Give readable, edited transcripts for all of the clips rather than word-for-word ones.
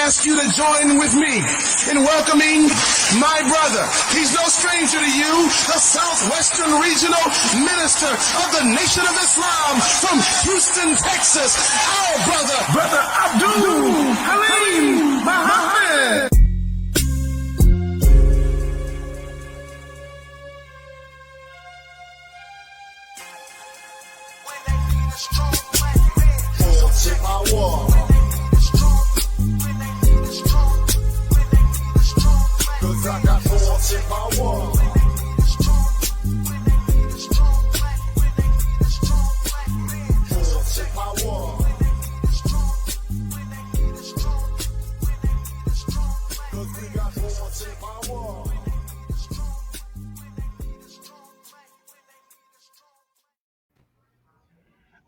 ask you to join with me in welcoming my brother. He's no stranger to you, the Southwestern Regional Minister of the Nation of Islam from Houston, Texas, our brother Abdul Halim Muhammad. I got force in my wall. Force in my wall. Cause we got force in my wall.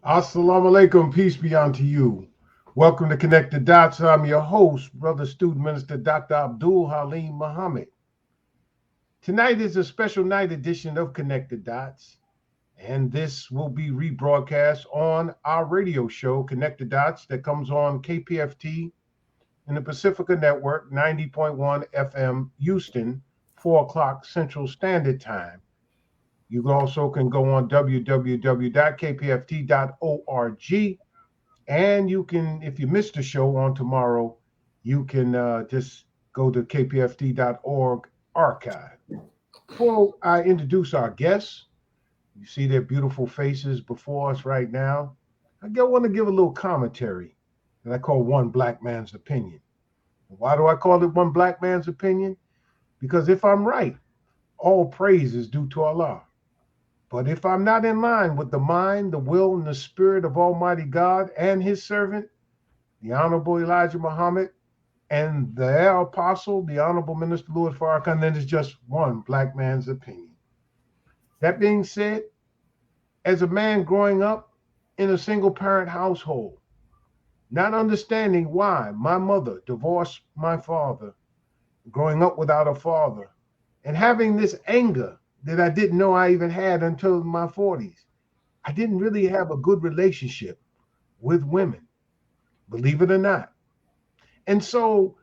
Assalamu alaikum, peace be unto you. Welcome to Connect the Dots. I'm your host, Brother Student Minister Dr. Abdul Halim Muhammad. Tonight is a special night edition of Connect the Dots, and this will be rebroadcast on our radio show, Connect the Dots, that comes on KPFT in the Pacifica Network, 90.1 FM, Houston, 4 o'clock Central Standard Time. You also can go on www.kpft.org. And you can, if you missed the show on tomorrow, you can just go to kpft.org archive. Before I introduce our guests, you see their beautiful faces before us right now. I want to give a little commentary that I call One Black Man's Opinion. Why do I call it One Black Man's Opinion? Because if I'm right, all praise is due to Allah. But if I'm not in line with the mind, the will, and the spirit of Almighty God and his servant, the Honorable Elijah Muhammad, and the apostle, the Honorable Minister Louis Farrakhan, then it's just one black man's opinion. That being said, as a man growing up in a single-parent household, not understanding why my mother divorced my father, growing up without a father, and having this anger that I didn't know I even had until my 40s. I didn't really have a good relationship with women, believe it or not. And so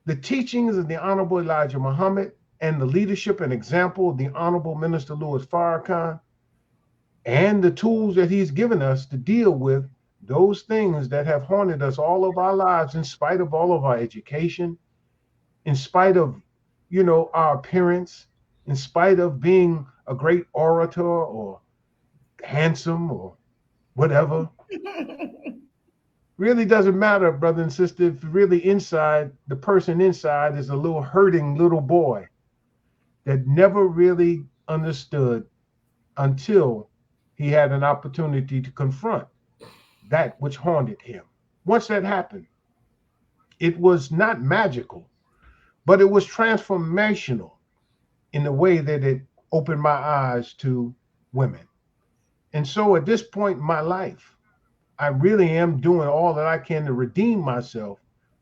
the teachings of the Honorable Elijah Muhammad and the leadership and example of the Honorable Minister Louis Farrakhan and the tools that he's given us to deal with those things that have haunted us all of our lives, in spite of all of our education, in spite of, our appearance, in spite of being a great orator or handsome or whatever. Really doesn't matter, brother and sister, if really inside, the person inside is a little hurting little boy that never really understood until he had an opportunity to confront that which haunted him. Once that happened, it was not magical, but it was transformational in the way that it opened my eyes to women. And so at this point in my life, I really am doing all that I can to redeem myself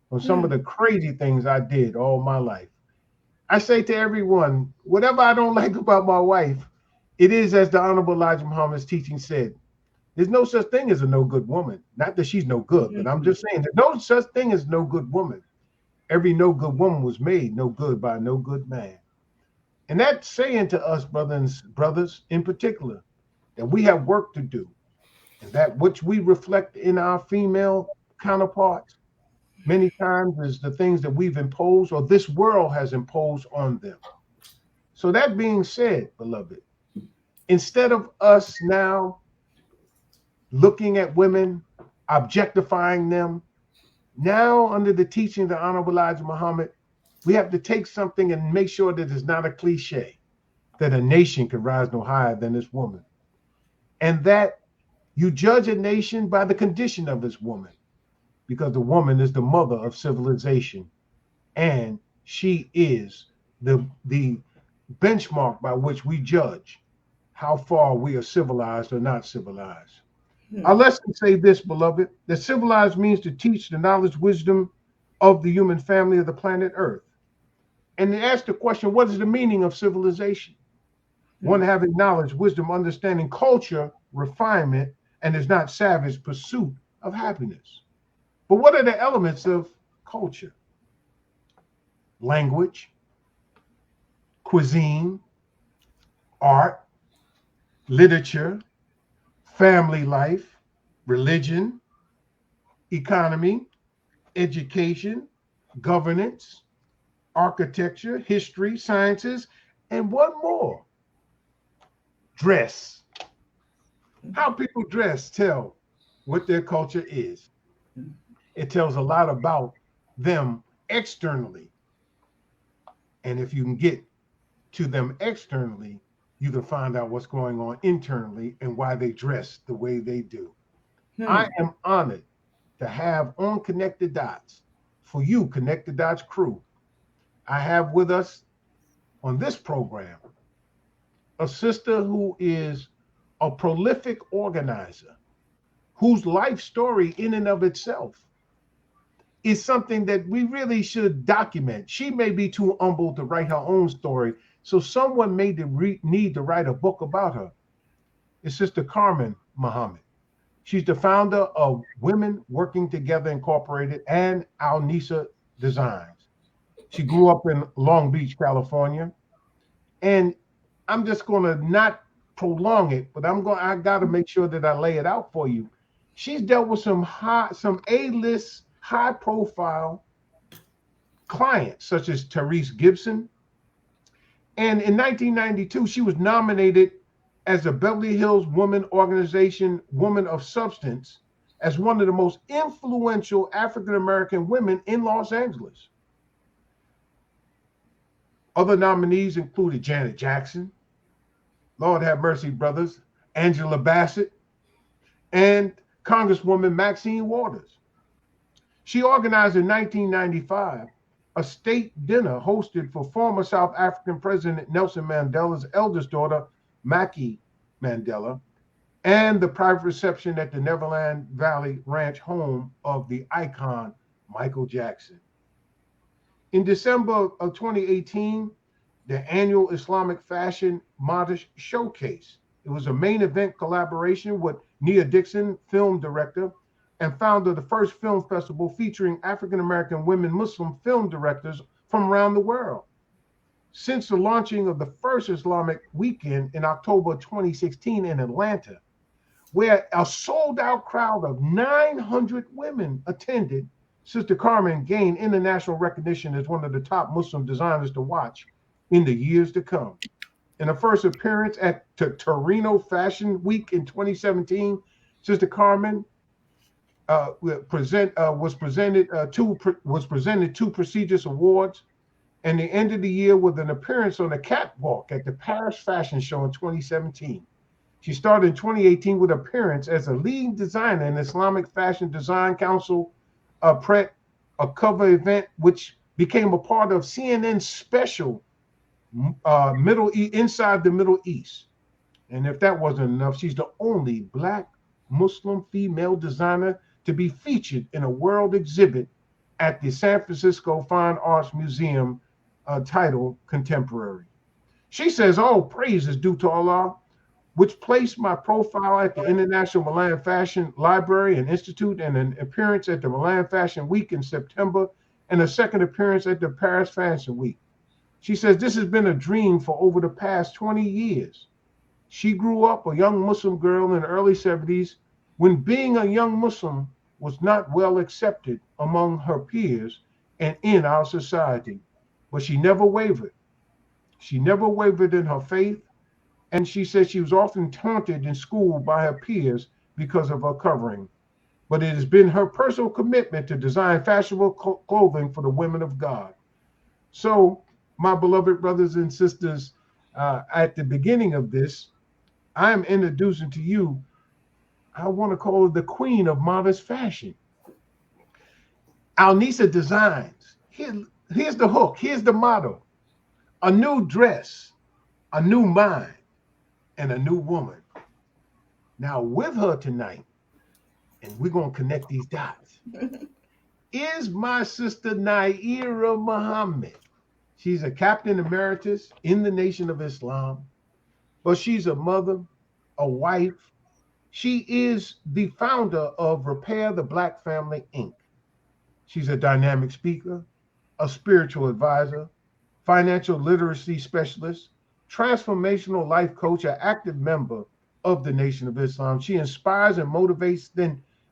from some of the crazy things I did all my life. I say to everyone, whatever I don't like about my wife, it is as the Honorable Elijah Muhammad's teaching said, there's no such thing as a no good woman. Not that she's no good, but I'm just saying there's no such thing as no good woman. Every no good woman was made no good by no good man. And that's saying to us, brothers in particular, that we have work to do. And that which we reflect in our female counterparts many times is the things that we've imposed or this world has imposed on them. So that being said, beloved, instead of us now looking at women, objectifying them, now under the teaching of the Honorable Elijah Muhammad, we have to take something and make sure that it's not a cliche, that a nation can rise no higher than this woman. And that you judge a nation by the condition of this woman, because the woman is the mother of civilization. And she is the benchmark by which we judge how far we are civilized or not civilized. Our lesson say this, beloved, that civilized means to teach the knowledge, wisdom of the human family of the planet Earth. And they ask the question, what is the meaning of civilization? One having knowledge, wisdom, understanding, culture, refinement, and is not savage pursuit of happiness. But what are the elements of culture? language, cuisine, art, literature, family life, religion, economy, education, governance, architecture, history, sciences, and one more, dress. How people dress tell what their culture is. It tells a lot about them externally. And if you can get to them externally, you can find out what's going on internally and why they dress the way they do. I am honored to have on Connected Dots, for you, Connected Dots crew. I have with us on this program a sister who is a prolific organizer, whose life story in and of itself is something that we really should document. She may be too humble to write her own story, so someone may need to write a book about her. It's Sister Carmen Muhammad. She's the founder of Women Working Together Incorporated and Al-Nisa Designs. She grew up in Long Beach, California. And I'm just going to not prolong it, but I got to make sure that I lay it out for you. She's dealt with some A-list, high-profile clients, such as Therese Gibson. And in 1992, she was nominated as the Beverly Hills Women Organization Woman of Substance as one of the most influential African-American women in Los Angeles. Other nominees included Janet Jackson, Lord have mercy, brothers, Angela Bassett, and Congresswoman Maxine Waters. She organized in 1995 a state dinner hosted for former South African President Nelson Mandela's eldest daughter, Mackie Mandela, and the private reception at the Neverland Valley Ranch home of the icon Michael Jackson. In December of 2018, the annual Islamic Fashion Modest Showcase. It was a main event collaboration with Nia Dixon, film director, and founder of the first film festival featuring African-American women Muslim film directors from around the world. Since the launching of the first Islamic weekend in October 2016 in Atlanta, where a sold-out crowd of 900 women attended, Sister Carmen gained international recognition as one of the top Muslim designers to watch in the years to come. In her first appearance at Torino Fashion Week in 2017, Sister Carmen was presented two prestigious awards, and they ended the year with an appearance on the catwalk at the Paris Fashion Show in 2017. She started in 2018 with appearance as a lead designer in Islamic Fashion Design Council Pret, a cover event which became a part of CNN's special Inside the Middle East. And if that wasn't enough, she's the only Black Muslim female designer to be featured in a world exhibit at the San Francisco Fine Arts Museum titled Contemporary. She says all praise is due to Allah, which placed my profile at the International Milan Fashion Library and Institute, and an appearance at the Milan Fashion Week in September, and a second appearance at the Paris Fashion Week. She says this has been a dream for over the past 20 years. She grew up a young Muslim girl in the early 70s when being a young Muslim was not well accepted among her peers and in our society. But she never wavered. She never wavered in her faith. And she said she was often taunted in school by her peers because of her covering. But it has been her personal commitment to design fashionable clothing for the women of God. So, my beloved brothers and sisters, at the beginning of this, I am introducing to you, I want to call her the queen of modest fashion. Al-Nisa Designs. Here's the hook. Here's the motto. A new dress, a new mind, and a new woman. Now with her tonight, and we're going to connect these dots, is my sister Nayyirah Muhammad. She's a captain emeritus in the Nation of Islam, but she's a mother, a wife. She is the founder of Repair the Black Family, Inc. She's a dynamic speaker, a spiritual advisor, financial literacy specialist, transformational life coach, an active member of the Nation of Islam. She inspires and motivates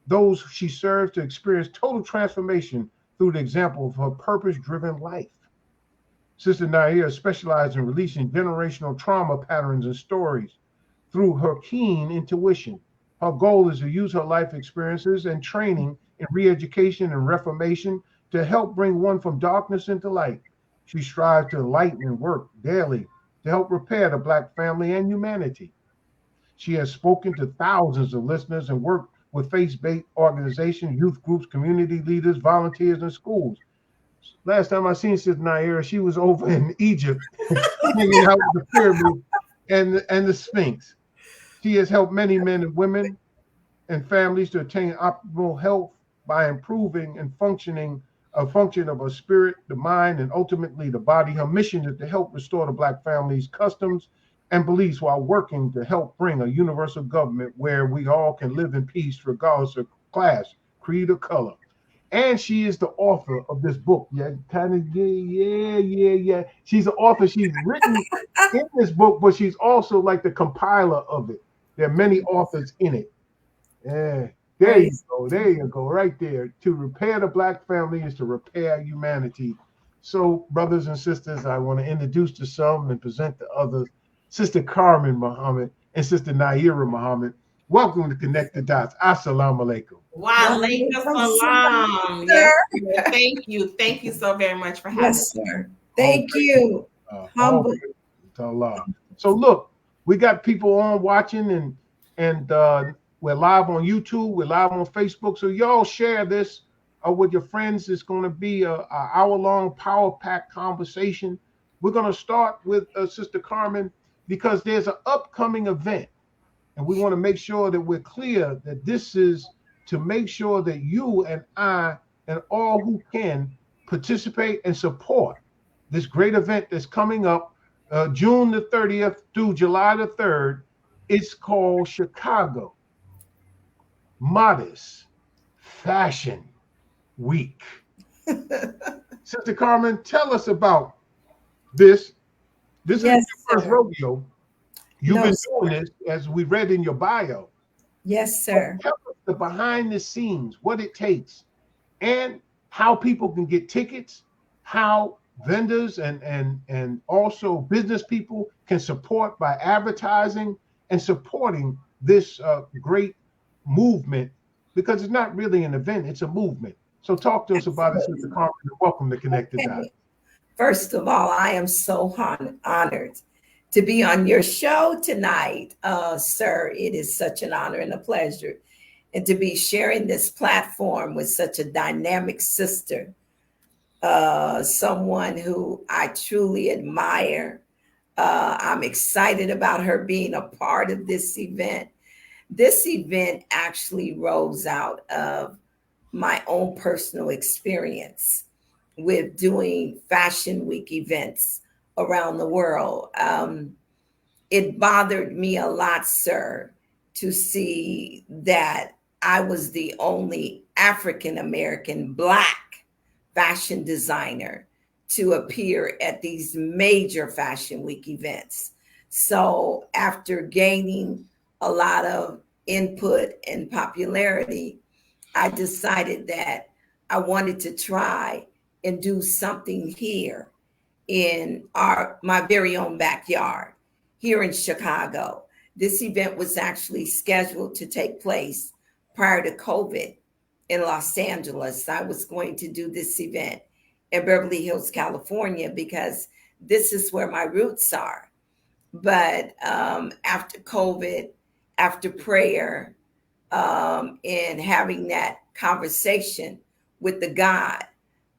those she serves to experience total transformation through the example of her purpose-driven life. Sister Naira specializes in releasing generational trauma patterns and stories through her keen intuition. Her goal is to use her life experiences and training in re-education and reformation to help bring one from darkness into light. She strives to enlighten and work daily to help repair the Black family and humanity. She has spoken to thousands of listeners and worked with faith-based organizations, youth groups, community leaders, volunteers, and schools. Last time I seen Sister Naira, she was over in Egypt, hanging out with the pyramid and the Sphinx. She has helped many men and women and families to attain optimal health by improving and function of a spirit, the mind, and ultimately the body. Her mission is to help restore the Black family's customs and beliefs while working to help bring a universal government where we all can live in peace regardless of class, creed, or color. And she is the author of this book. Yeah. She's the author. She's written in this book, but she's also like the compiler of it. There are many authors in it. Yeah. There you go. There you go. Right there. To repair the Black family is to repair humanity. So, brothers and sisters, I want to introduce to some and present to others Sister Carmen Muhammad and Sister Nayyirah Muhammad. Welcome to Connect the Dots. Assalamu alaikum. Wow, salam. Yes, sir. Thank you. Thank you so very much for having Yes, sir. Thank you. Humble. So look, we got people on watching and we're live on YouTube, we're live on Facebook. So y'all share this with your friends. It's going to be a hour-long power-packed conversation. We're going to start with Sister Carmen because there's an upcoming event. And we want to make sure that we're clear that this is to make sure that you and I and all who can participate and support this great event that's coming up June the 30th through July the 3rd. It's called Chicago Modest Fashion Week. Sister Carmen, tell us about this. This Yes, is your first sir. rodeo. You've No, been sir. doing this, as we read in your bio. Yes, sir. Tell us the behind the scenes, what it takes, and how people can get tickets, how vendors and also business people can support by advertising and supporting this great movement, because it's not really an event, it's a movement. So talk to us about it, Sister Carmen, and welcome to Connect the Dots. First of all, I am so honored to be on your show tonight, sir. It is such an honor and a pleasure. And to be sharing this platform with such a dynamic sister, someone who I truly admire. I'm excited about her being a part of this event. This event actually rose out of my own personal experience with doing Fashion Week events around the world. It bothered me a lot, sir, to see that I was the only African-American Black fashion designer to appear at these major Fashion Week events. So after gaining a lot of input and popularity, I decided that I wanted to try and do something here in my very own backyard here in Chicago. This event was actually scheduled to take place prior to COVID in Los Angeles. I was going to do this event in Beverly Hills, California, because this is where my roots are. But after COVID, after prayer, and having that conversation with the God,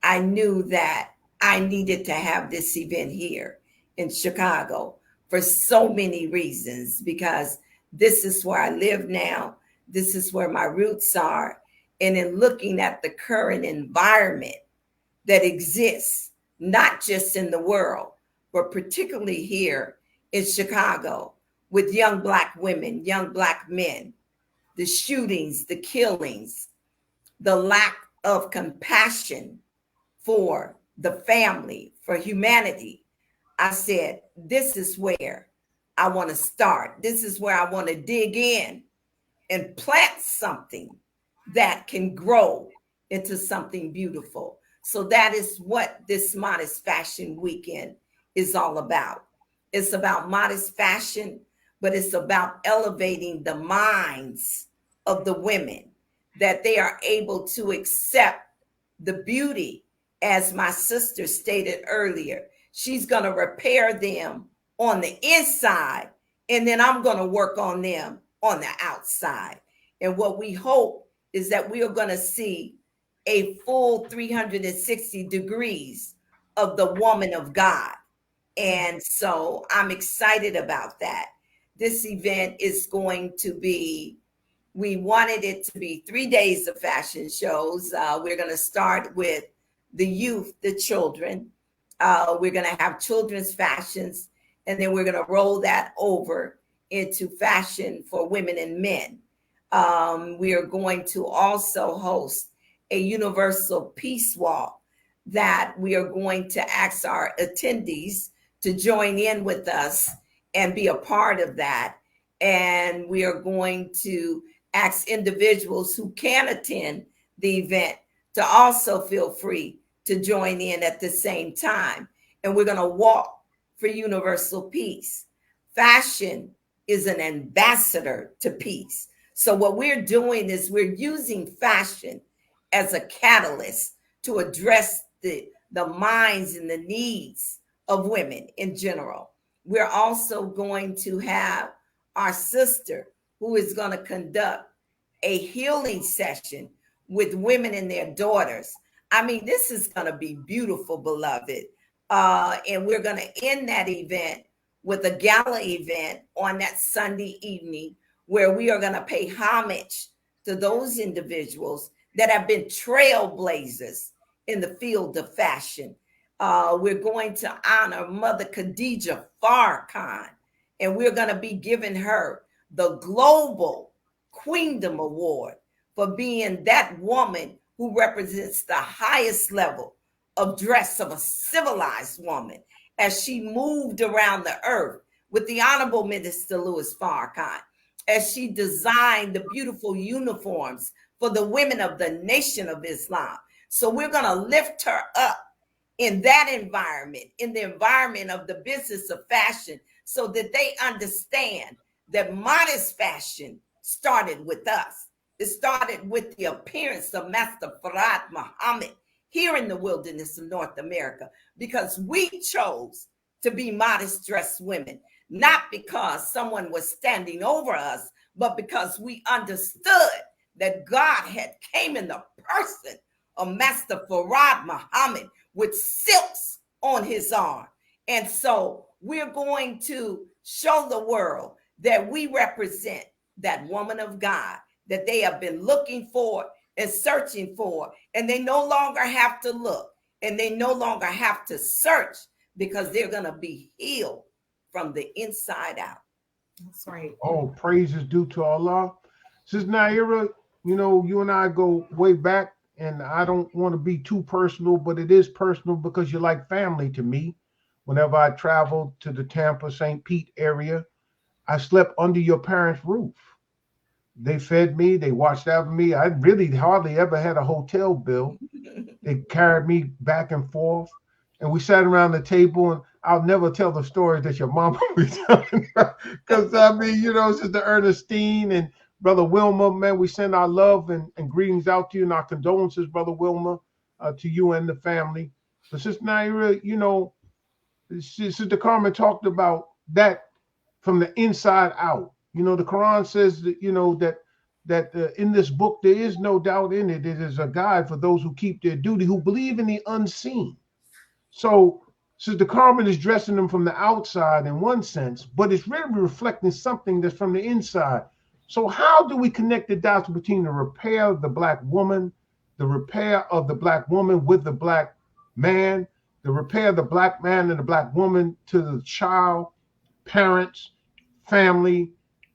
I knew that I needed to have this event here in Chicago for so many reasons, because this is where I live now. This is where my roots are. And in looking at the current environment that exists, not just in the world, but particularly here in Chicago, with young Black women, young Black men, the shootings, the killings, the lack of compassion for the family, for humanity, I said, this is where I want to start. This is where I want to dig in and plant something that can grow into something beautiful. So that is what this Modest Fashion Weekend is all about. It's about modest fashion, but it's about elevating the minds of the women, that they are able to accept the beauty. As my sister stated earlier, she's going to repair them on the inside, and then I'm going to work on them on the outside. And what we hope is that we are going to see a full 360 degrees of the woman of God. And so I'm excited about that. This event is going to be, we wanted it to be 3 days of fashion shows. We're going to start with the youth, the children. We're going to have children's fashions, and then we're going to roll that over into fashion for women and men. We are going to also host a universal peace walk that we are going to ask our attendees to join in with us and be a part of that. And we are going to ask individuals who can attend the event to also feel free to join in at the same time. And we're going to walk for universal peace. Fashion is an ambassador to peace. So what we're doing is we're using fashion as a catalyst to address the minds and the needs of women in general. We're also going to have our sister who is going to conduct a healing session with women and their daughters. I mean, this is going to be beautiful, beloved. And we're going to end that event with a gala event on that Sunday evening where we are going to pay homage to those individuals that have been trailblazers in the field of fashion. We're going to honor Mother Khadija Farrakhan, and we're going to be giving her the Global Queendom Award for being that woman who represents the highest level of dress of a civilized woman as she moved around the earth with the Honorable Minister Louis Farrakhan, as she designed the beautiful uniforms for the women of the Nation of Islam. So we're going to lift her up in that environment, in the environment of the business of fashion, so that they understand that modest fashion started with us. It started with the appearance of Master Farad Muhammad here in the wilderness of North America, because we chose to be modest dressed women, not because someone was standing over us, but because we understood that God had came in the person of Master Farad Muhammad with silks on his arm. And so we're going to show the world that we represent that woman of God that they have been looking for and searching for, and they no longer have to look and they no longer have to search, because they're going to be healed from the inside out. That's right. Oh, praise is due to Allah. Sister Naira, you know, you and I go way back, and I don't want to be too personal, but it is personal because you're like family to me. Whenever I traveled to the Tampa, St. Pete area, I slept under your parents' roof. They fed me, they watched after me. I really hardly ever had a hotel bill. They carried me back and forth, and we sat around the table, and I'll never tell the story that your mama was telling, because I mean, you know, Sister Ernestine and Brother Wilma, man, we send our love and greetings out to you, and our condolences, Brother Wilma, to you and the family. But Sister Naira, you know, Sister Carmen talked about that from the inside out. You know, the Quran says that, you know, that in this book, there is no doubt in it. It is a guide for those who keep their duty, who believe in the unseen. So Sister Carmen is dressing them from the outside in one sense, but it's really reflecting something that's from the inside. So how do we connect the dots between the repair of the Black woman, the repair of the Black woman with the Black man, the repair of the Black man and the Black woman to the child, parents, family,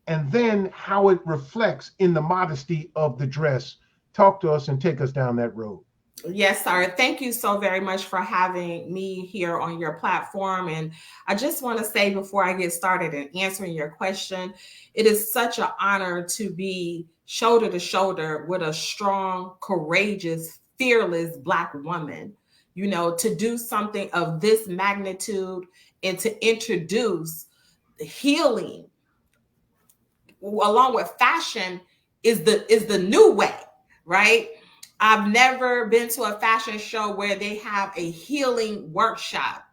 and then how it reflects in the modesty of the dress? Talk to us and take us down that road. Yes, sir. Thank you so very much for having me here on your platform. And I just want to say before I get started in answering your question, it is such an honor to be shoulder to shoulder with a strong, courageous, fearless Black woman, you know, to do something of this magnitude and to introduce healing along with fashion is the new way, right? I've never been to a fashion show where they have a healing workshop.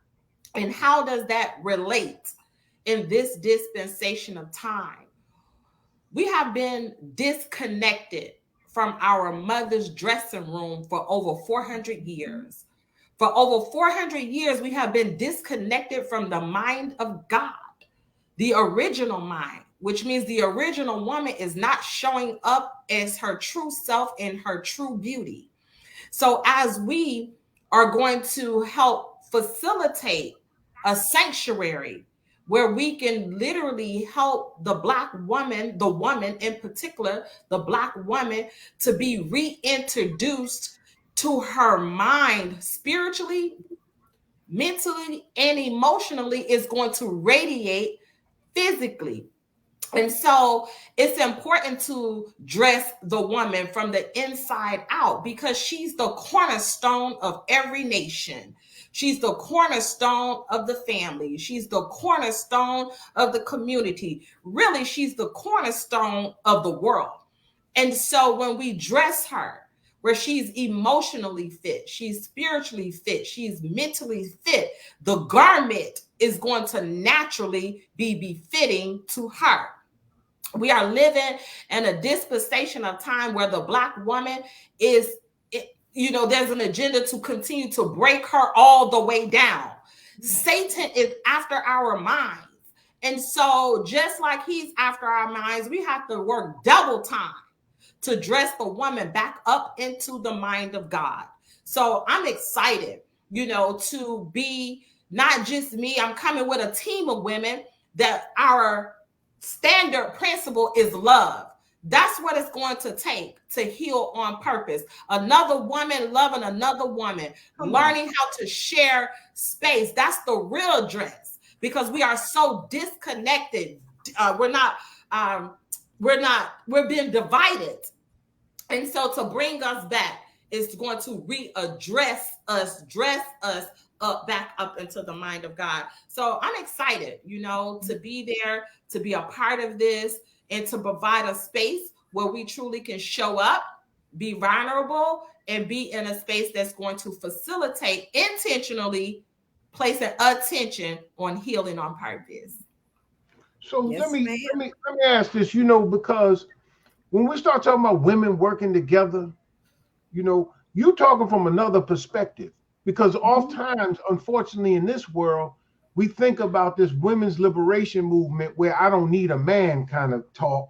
And how does that relate in this dispensation of time? We have been disconnected from our mother's dressing room for over 400 years. For over 400 years, we have been disconnected from the mind of God, the original mind, which means the original woman is not showing up as her true self and her true beauty. So, as we are going to help facilitate a sanctuary where we can literally help the Black woman, the woman in particular, the Black woman, to be reintroduced to her mind spiritually, mentally, and emotionally, is going to radiate physically. And so it's important to dress the woman from the inside out because she's the cornerstone of every nation. She's the cornerstone of the family. She's the cornerstone of the community. Really, she's the cornerstone of the world. And so when we dress her, where she's emotionally fit, she's spiritually fit, she's mentally fit, the garment is going to naturally be befitting to her. We are living in a dispensation of time where the Black woman is, you know, there's an agenda to continue to break her all the way down. Satan is after our minds. And so just like he's after our minds, we have to work double time to dress the woman back up into the mind of God. So I'm excited, you know, to be not just me. I'm coming with a team of women that our standard principle is love. That's what it's going to take to heal on purpose. Another woman loving another woman, learning how to share space. That's the real dress because we are so disconnected. We're being divided. And so to bring us back is going to readdress us, dress us up, back up into the mind of God. So I'm excited, you know, to be there, to be a part of this, and to provide a space where we truly can show up, be vulnerable, and be in a space that's going to facilitate intentionally placing attention on healing on purpose. So let me ask this, you know, because when we start talking about women working together, you know, you talking from another perspective. Because oftentimes, unfortunately, in this world, we think about this women's liberation movement where I don't need a man kind of talk,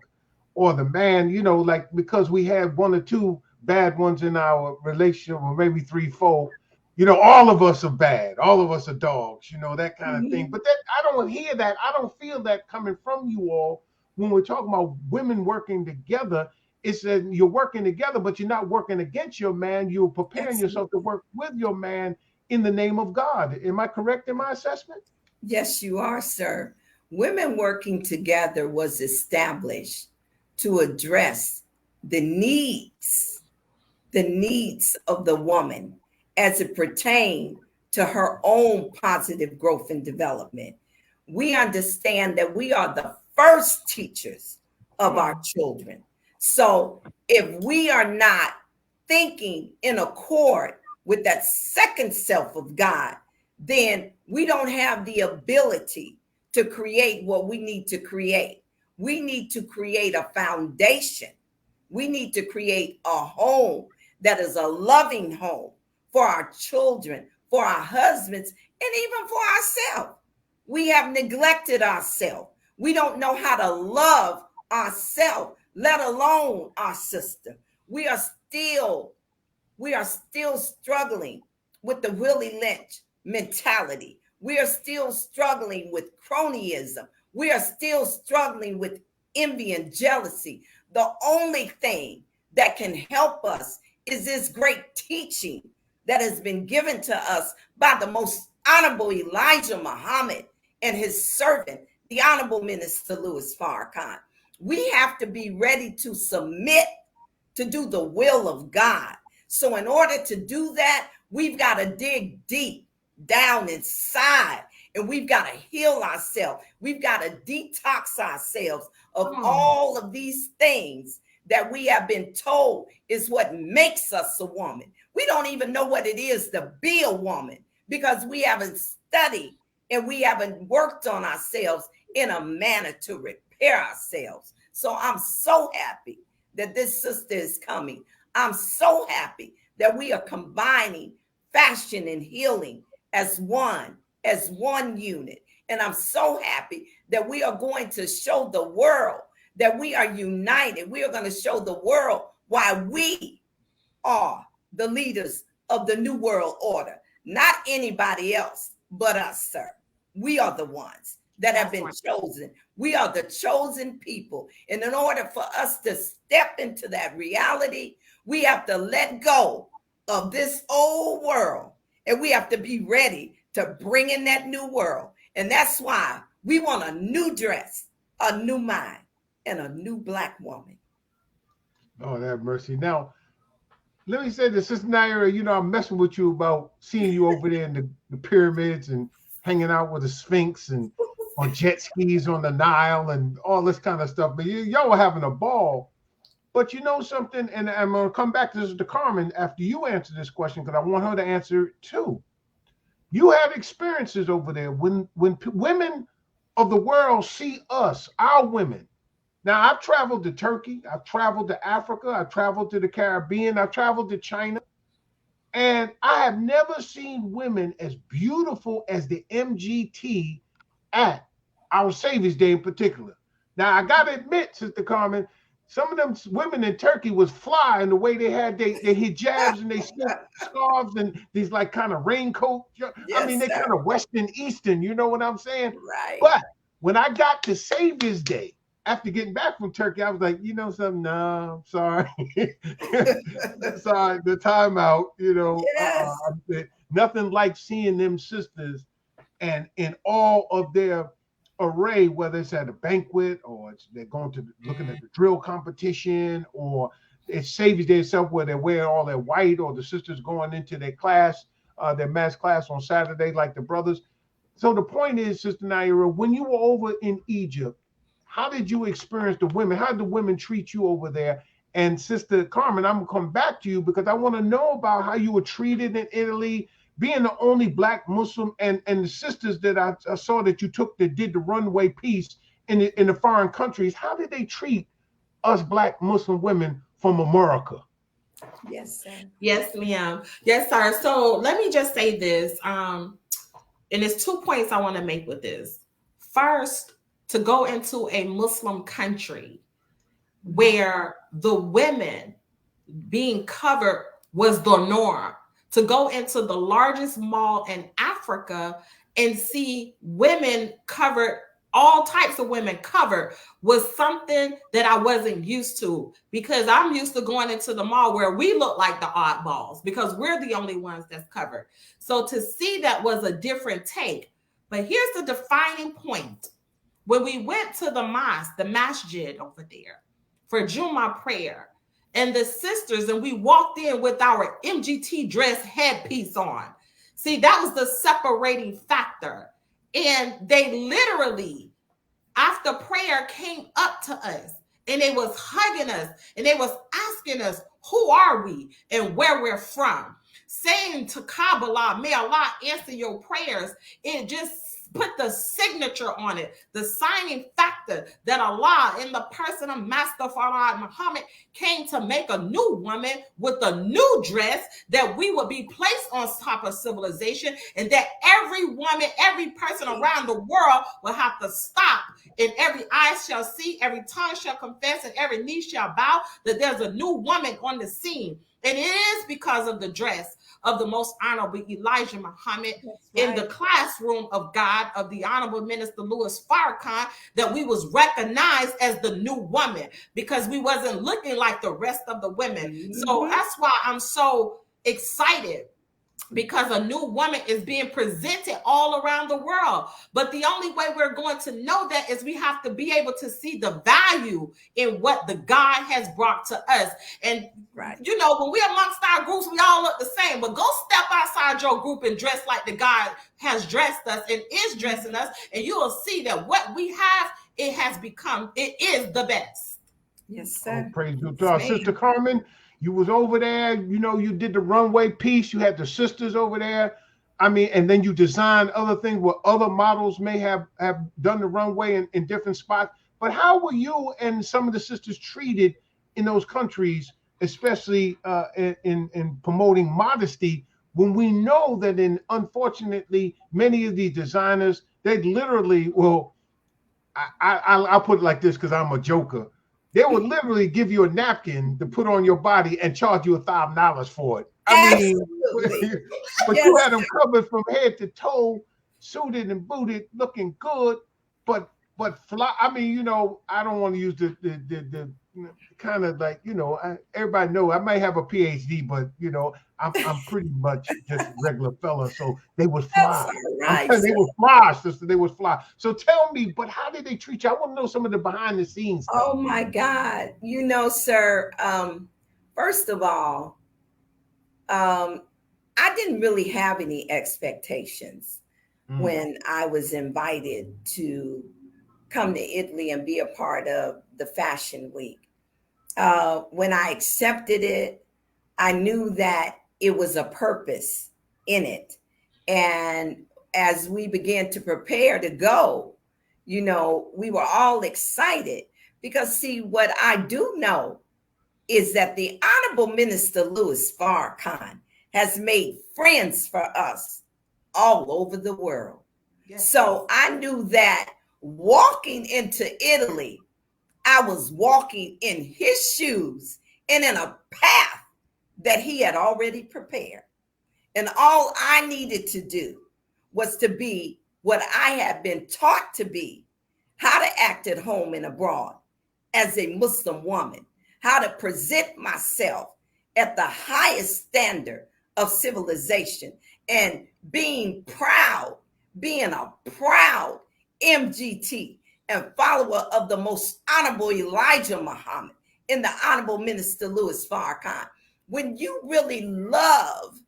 or the man, you know, like because we have one or two bad ones in our relationship, or maybe 3, 4, you know, all of us are bad, all of us are dogs, you know, that kind of thing. But that I don't hear that, I don't feel that coming from you all when we're talking about women working together. It's that you're working together, but you're not working against your man. You're preparing yourself to work with your man in the name of God. Am I correct in my assessment? Yes, you are, sir. Women working together was established to address the needs of the woman as it pertained to her own positive growth and development. We understand that we are the first teachers of our children. So if we are not thinking in accord with that second self of God, then we don't have the ability to create what we need to create. We need to create a foundation. We need to create a home that is a loving home for our children, for our husbands, and even for ourselves. We have neglected ourselves. We don't know how to love ourselves, let alone our sister. We are still struggling with the Willie Lynch mentality. We are still struggling with cronyism. We are still struggling with envy and jealousy. The only thing that can help us is this great teaching that has been given to us by the most honorable Elijah Muhammad and his servant, the Honorable Minister Louis Farrakhan. We have to be ready to submit to do the will of God. So in order to do that, we've got to dig deep down inside, and we've got to heal ourselves. We've got to detox ourselves of all of these things that we have been told is what makes us a woman. We don't even know what it is to be a woman because we haven't studied and we haven't worked on ourselves in a manner to repair ourselves. So I'm so happy that this sister is coming. I'm so happy that we are combining fashion and healing as one unit. And I'm so happy that we are going to show the world that we are united. We are going to show the world why we are the leaders of the New World Order. Not anybody else but us, sir. We are the ones that have been chosen. We are the chosen people. And in order for us to step into that reality, we have to let go of this old world. And we have to be ready to bring in that new world. And that's why we want a new dress, a new mind, and a new Black woman. Oh, have mercy. Now, let me say this, Sister Naira, you know, I'm messing with you about seeing you over there in the pyramids and hanging out with the Sphinx and on jet skis on the Nile and all this kind of stuff. But y'all were having a ball. But you know something, and I'm going to come back to Sister Carmen after you answer this question because I want her to answer it too. You have experiences over there when women of the world see us, our women. Now, I've traveled to Turkey, I've traveled to Africa, I've traveled to the Caribbean, I've traveled to China, and I have never seen women as beautiful as the MGT at our Savior's Day in particular. Now, I got to admit, Sister Carmen, some of them women in Turkey was fly in the way they had their hijabs and they scarves and these like kind of raincoat. Yes, I mean, they kind of Western Eastern, you know what I'm saying? Right. But when I got to Savior's Day, after getting back from Turkey, I was like, you know something? No, I'm sorry. Sorry, the timeout, you know. Yes. Nothing like seeing them sisters and in all of their array, whether it's at a banquet or they're going to looking at the drill competition or it's Savior's Day itself where they're wearing all their white or the sisters going into their class, their mass class on Saturday like the brothers. So the point is, Sister Naira, when you were over in Egypt, how did you experience the women? How did the women treat you over there? And Sister Carmen, I'm going to come back to you because I want to know about how you were treated in Italy, being the only Black Muslim and the sisters that I saw that you took that did the runway piece in the foreign countries. How did they treat us Black Muslim women from America? Yes, sir. Yes, ma'am. Yes, sir. So let me just say this. And there's 2 points I want to make with this. First, to go into a Muslim country where the women being covered was the norm, to go into the largest mall in Africa and see women covered, all types of women covered, was something that I wasn't used to because I'm used to going into the mall where we look like the oddballs because we're the only ones that's covered. So to see that was a different take. But here's the defining point. When we went to the mosque, the masjid over there for Jummah prayer, and the sisters, and we walked in with our MGT dress headpiece on. See, that was the separating factor. And they literally, after prayer, came up to us and they was hugging us and they was asking us, who are we and where we're from? Saying to Kabbalah, may Allah answer your prayers. It just put the signature on it, the signing factor that Allah in the person of Master Farad Muhammad came to make a new woman with a new dress that we would be placed on top of civilization and that every woman, every person around the world will have to stop and every eye shall see, every tongue shall confess and every knee shall bow that there's a new woman on the scene. And it is because of the dress of the most honorable Elijah Muhammad in the classroom of God of the Honorable Minister Louis Farrakhan that we was recognized as the new woman, because we wasn't looking like the rest of the women. So that's why I'm so excited, because a new woman is being presented all around the world. But the only way we're going to know that is we have to be able to see the value in what the God has brought to us. And, you know, when we're amongst our groups, we all look the same. But go step outside your group and dress like the God has dressed us and is dressing us, and you will see that what we have, it is the best. Yes, sir. Oh, praise you, God. Sister Carmen, you was over there, you know, you did the runway piece. You had the sisters over there. I mean, and then you designed other things where other models may have done the runway in different spots. But how were you and some of the sisters treated in those countries, especially in promoting modesty, when we know that unfortunately, many of these designers, they literally will, I'll put it like this because I'm a joker. They would literally give you a napkin to put on your body and charge you $1,000 for it. I mean, but you had them covered from head to toe, suited and booted, looking good, but fly. I mean, you know, I don't want to use the kind of like, you know, everybody know I might have a PhD, but you know, I'm pretty much just a regular fella. So they was fly. Right, they was fly, sister. They was fly. So tell me, but how did they treat you? I want to know some of the behind the scenes stuff. Oh my God. You know, sir, first of all, I didn't really have any expectations when I was invited to come to Italy and be a part of the Fashion Week. When I accepted it, I knew that it was a purpose in it. And as we began to prepare to go, you know, we were all excited because, see, what I do know is that the Honorable Minister Louis Farrakhan has made friends for us all over the world. Yes. So I knew that walking into Italy, I was walking in his shoes and in a path that he had already prepared. And all I needed to do was to be what I had been taught to be, how to act at home and abroad as a Muslim woman, how to present myself at the highest standard of civilization, and being proud, being a proud MGT and follower of the most honorable Elijah Muhammad and the Honorable Minister Louis Farrakhan. When you really love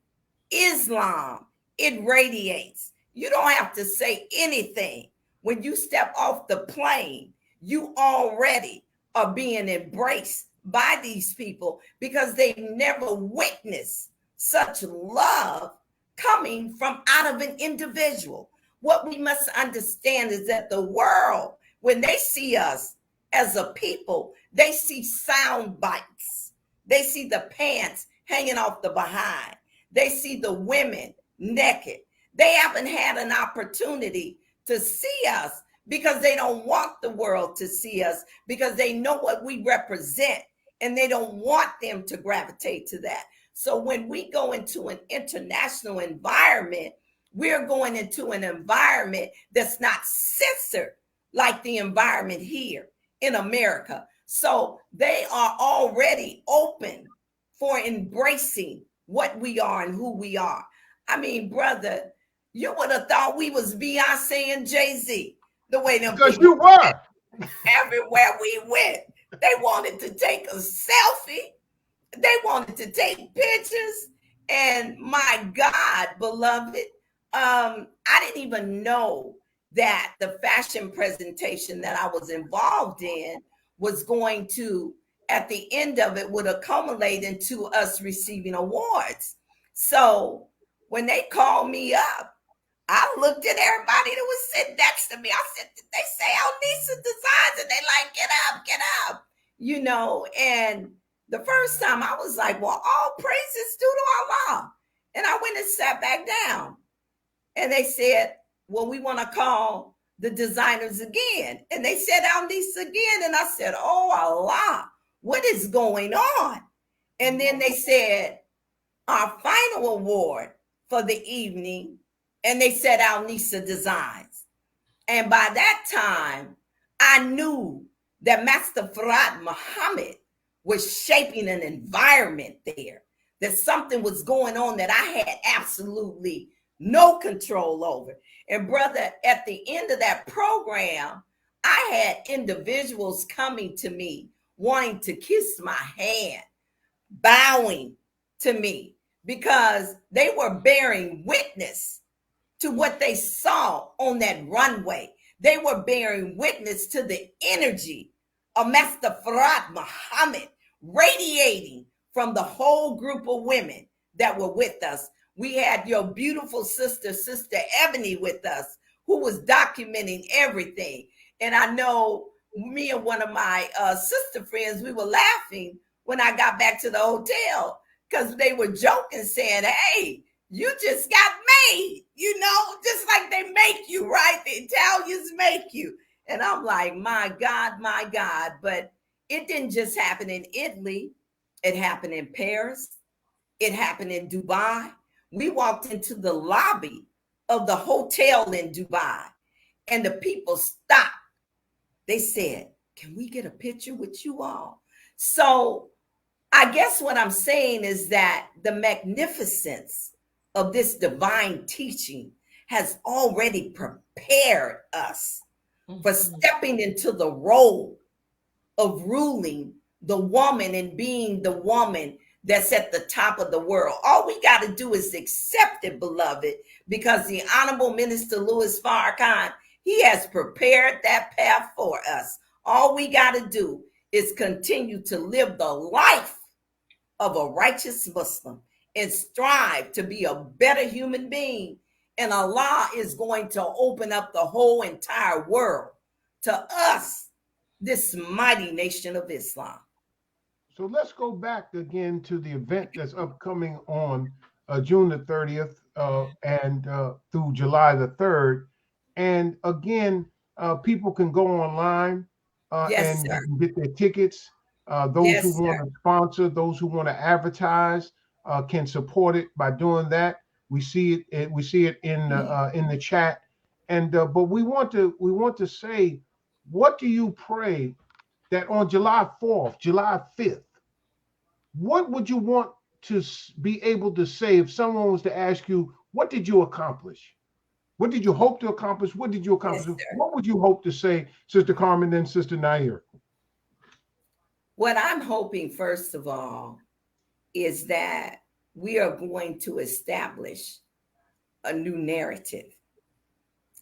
Islam, it radiates. You don't have to say anything. When you step off the plane, you already are being embraced by these people because they've never witnessed such love coming from out of an individual. What we must understand is that the world, when they see us as a people, they see sound bites. They see the pants hanging off the behind. They see the women naked. They haven't had an opportunity to see us because they don't want the world to see us, because they know what we represent and they don't want them to gravitate to that. So when we go into an international environment, we're going into an environment that's not censored like the environment here in America. So they are already open for embracing what we are and who we are. I mean, brother, you would have thought we was Beyonce and Jay-Z, the way them because you were. Everywhere we went, they wanted to take a selfie. They wanted to take pictures. And my God, beloved, I didn't even know that the fashion presentation that I was involved in was going to, at the end of it, would accumulate into us receiving awards. So when they called me up, I looked at everybody that was sitting next to me. I said, did they say Alnisa Designs? And they like, get up, you know. And the first time I was like, well, all praises due to Allah. And I went and sat back down. And they said, well, we want to call the designers again. And they said Alnisa again. And I said, oh, Allah, what is going on? And then they said, our final award for the evening, and they said Al-Nisa Designs. And by that time, I knew that Master Farad Muhammad was shaping an environment there, that something was going on that I had absolutely no control over. And brother, at the end of that program, I had individuals coming to me wanting to kiss my hand, bowing to me, because they were bearing witness to what they saw on that runway. They were bearing witness to the energy of Master Farad Muhammad radiating from the whole group of women that were with us. We had your beautiful sister, Sister Ebony, with us, who was documenting everything. And I know me and one of my sister friends, we were laughing when I got back to the hotel, because they were joking, saying, hey, you just got made, just like they make you, right? The Italians make you. And I'm like, my God, my God. But it didn't just happen in Italy. It happened in Paris. It happened in Dubai. We walked into the lobby of the hotel in Dubai, and the people stopped. They said, can we get a picture with you all? So I guess what I'm saying is that the magnificence of this divine teaching has already prepared us for stepping into the role of ruling the woman and being the woman that's at the top of the world. All we got to do is accept it, beloved, because the Honorable Minister Louis Farrakhan, he has prepared that path for us. All we got to do is continue to live the life of a righteous Muslim and strive to be a better human being. And Allah is going to open up the whole entire world to us, this mighty nation of Islam. So let's go back again to the event that's upcoming on June the 30th and through July the 3rd. And again, people can go online and get their tickets. Those who want to sponsor, those who want to advertise, can support it by doing that. We see it. We see it in the chat. And but we want to say, what do you pray that on July 4th, July 5th, what would you want to be able to say if someone was to ask you, what did you accomplish? What did you hope to accomplish? What did you accomplish? Yes, what would you hope to say, Sister Carmen, then Sister Nayyirah? What I'm hoping, first of all, is that we are going to establish a new narrative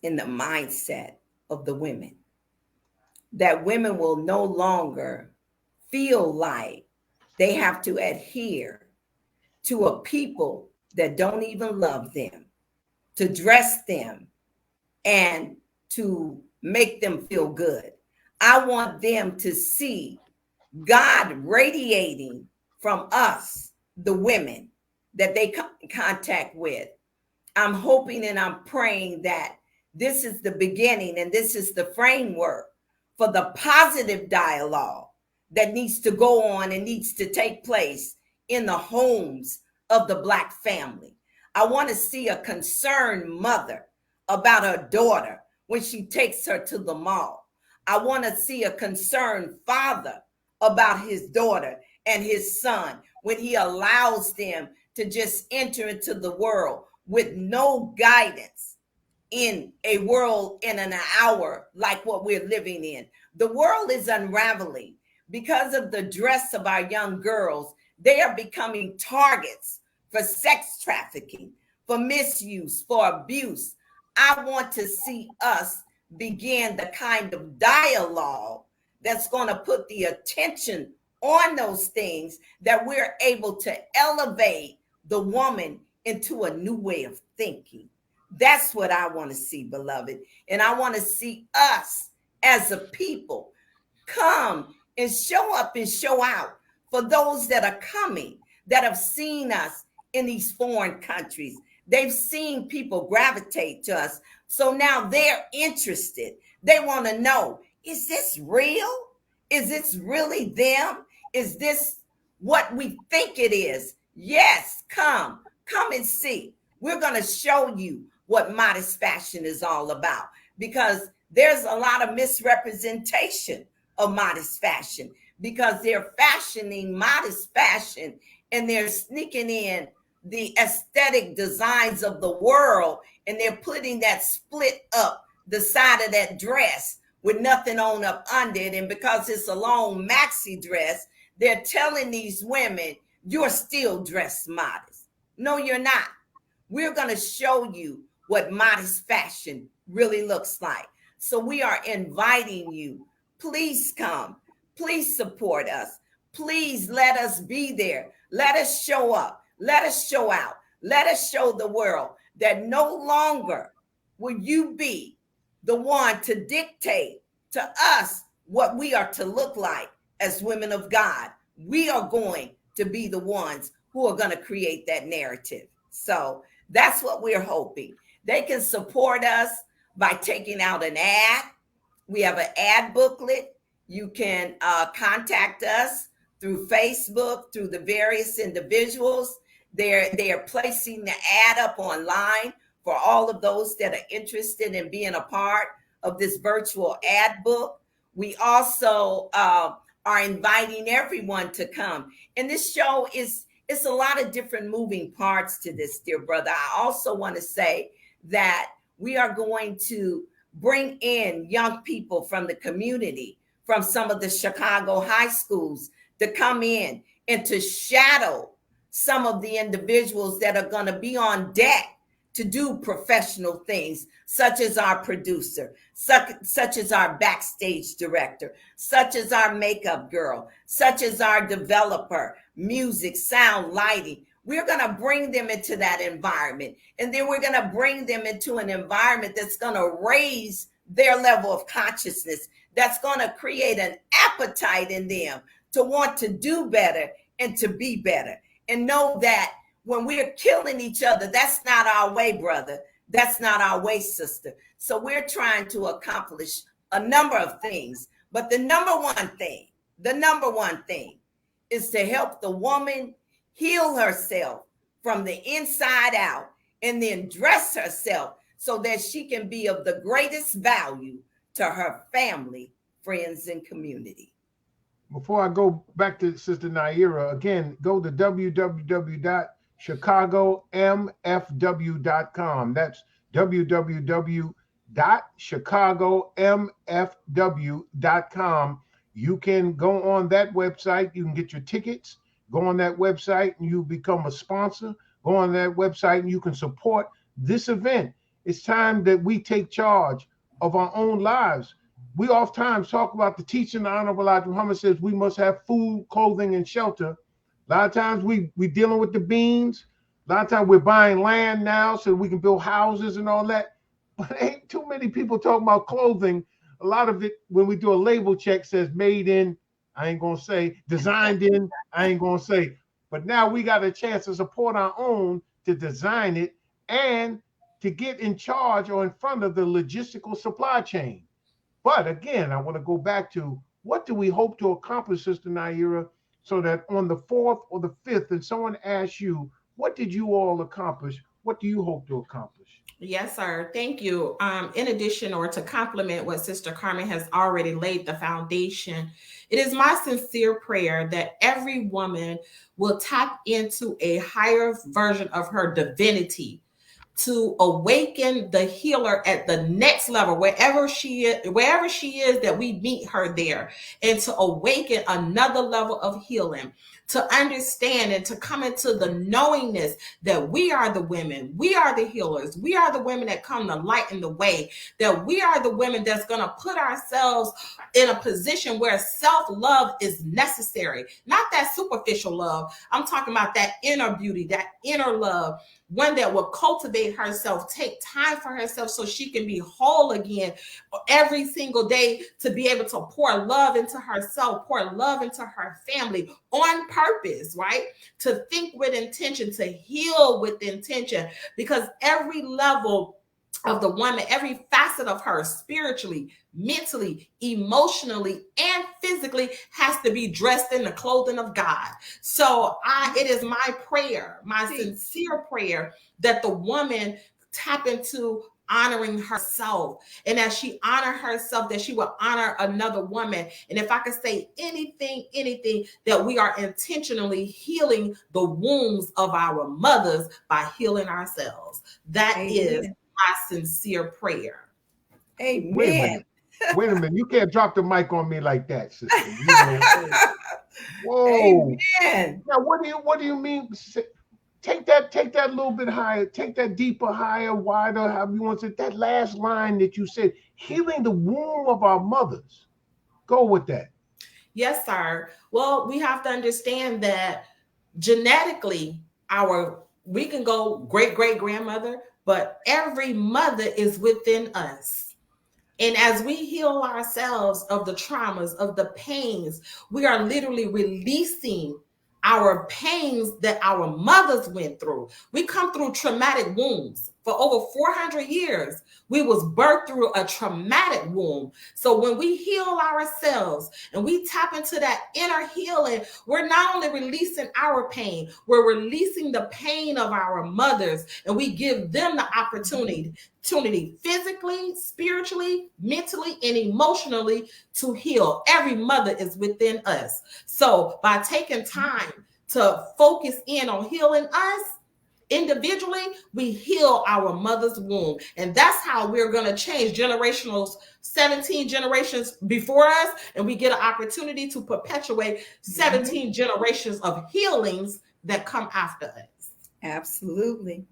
in the mindset of the women, that women will no longer feel like they have to adhere to a people that don't even love them, to dress them, and to make them feel good. I want them to see God radiating from us, the women that they come in contact with. I'm hoping and I'm praying that this is the beginning and this is the framework for the positive dialogue that needs to go on and needs to take place in the homes of the Black family. I want to see a concerned mother about her daughter when she takes her to the mall. I want to see a concerned father about his daughter and his son when he allows them to just enter into the world with no guidance in a world in an hour like what we're living in. The world is unraveling because of the dress of our young girls. They are becoming targets for sex trafficking, for misuse, for abuse. I want to see us begin the kind of dialogue that's going to put the attention on those things, that we're able to elevate the woman into a new way of thinking. That's what I want to see, beloved. And I want to see us as a people come and show up and show out for those that are coming, that have seen us in these foreign countries. They've seen people gravitate to us. So now they're interested. They want to know, is this real? Is this really them? Is this what we think it is. Yes, come and see. We're going to show you what modest fashion is all about, because there's a lot of misrepresentation of modest fashion, because they're fashioning modest fashion and they're sneaking in the aesthetic designs of the world, and they're putting that split up the side of that dress with nothing on up under it. And because it's a long maxi dress, they're telling these women, you're still dressed modest. No, you're not. We're going to show you what modest fashion really looks like. So we are inviting you. Please come. Please support us. Please let us be there. Let us show up. Let us show out. Let us show the world that no longer will you be the one to dictate to us what we are to look like as women of God. We are going to be the ones who are going to create that narrative. So that's what we're hoping. They can support us by taking out an ad. We have an ad booklet. You can contact us through Facebook, through the various individuals. They are placing the ad up online for all of those that are interested in being a part of this virtual ad book. We also are inviting everyone to come. And this show it's a lot of different moving parts to this, dear brother. I also want to say that we are going to bring in young people from the community, from some of the Chicago high schools, to come in and to shadow some of the individuals that are going to be on deck to do professional things, such as our producer, such as our backstage director, such as our makeup girl, such as our developer, music, sound, lighting. We're going to bring them into that environment. And then we're going to bring them into an environment that's going to raise their level of consciousness, that's going to create an appetite in them to want to do better and to be better. And know that when we're killing each other, that's not our way, brother. That's not our way, sister. So we're trying to accomplish a number of things. But the number one thing is to help the woman heal herself from the inside out, and then dress herself so that she can be of the greatest value to her family, friends, and community. Before I go back to Sister Nayyirah, again, go to www.chicagomfw.com. That's www.chicagomfw.com. You can go on that website. You can get your tickets. Go on that website and you become a sponsor. Go on that website and you can support this event. It's time that we take charge of our own lives. We oftentimes talk about the teaching. The Honorable Elijah Muhammad says we must have food, clothing, and shelter. A lot of times we dealing with the beans. A lot of times we're buying land now so we can build houses and all that. But ain't too many people talking about clothing. A lot of it, when we do a label check, says made in, I ain't going to say, designed in, I ain't going to say. But now we got a chance to support our own, to design it, and to get in charge or in front of the logistical supply chain. But again, I want to go back to, what do we hope to accomplish, Sister Nayyirah, so that on the 4th or the 5th, and someone asks you, what did you all accomplish? What do you hope to accomplish? Yes, sir. Thank you. In addition, or to complement what Sister Carmen has already laid the foundation, it is my sincere prayer that every woman will tap into a higher version of her divinity, to awaken the healer at the next level, wherever she is, that we meet her there, and to awaken another level of healing, to understand and to come into the knowingness that we are the women, we are the healers, we are the women that come to lighten the way, that we are the women that's going to put ourselves in a position where self-love is necessary, not that superficial love. I'm talking about that inner beauty, that inner love, one that will cultivate herself, take time for herself so she can be whole again every single day, to be able to pour love into herself, pour love into her family on purpose, right? To think with intention, to heal with intention, because every level of the woman, every facet of her, spiritually, mentally, emotionally, and physically, has to be dressed in the clothing of God. So it is my prayer, my sincere prayer, that the woman tap into honoring herself, and as she honor herself, that she will honor another woman. And if I could say anything, that we are intentionally healing the wombs of our mothers by healing ourselves. That is my sincere prayer. Amen. Wait a minute. You can't drop the mic on me like that, sister. You know, whoa. Amen. Now, what do you mean? Take that a little bit higher. Take that deeper, higher, wider, however you want to say. That last line that you said, healing the womb of our mothers. Go with that. Yes, sir. Well, we have to understand that genetically, we can go great-great-grandmother, but every mother is within us. And as we heal ourselves of the traumas, of the pains, we are literally releasing our pains that our mothers went through. We come through traumatic wombs. For over 400 years, we was birthed through a traumatic womb. So when we heal ourselves and we tap into that inner healing, we're not only releasing our pain, we're releasing the pain of our mothers, and we give them the opportunity physically, spiritually, mentally, and emotionally to heal. Every mother is within us. So by taking time to focus in on healing us individually, we heal our mother's womb. And that's how we're going to change 17 generations before us. And we get an opportunity to perpetuate 17 generations of healings that come after us. Absolutely.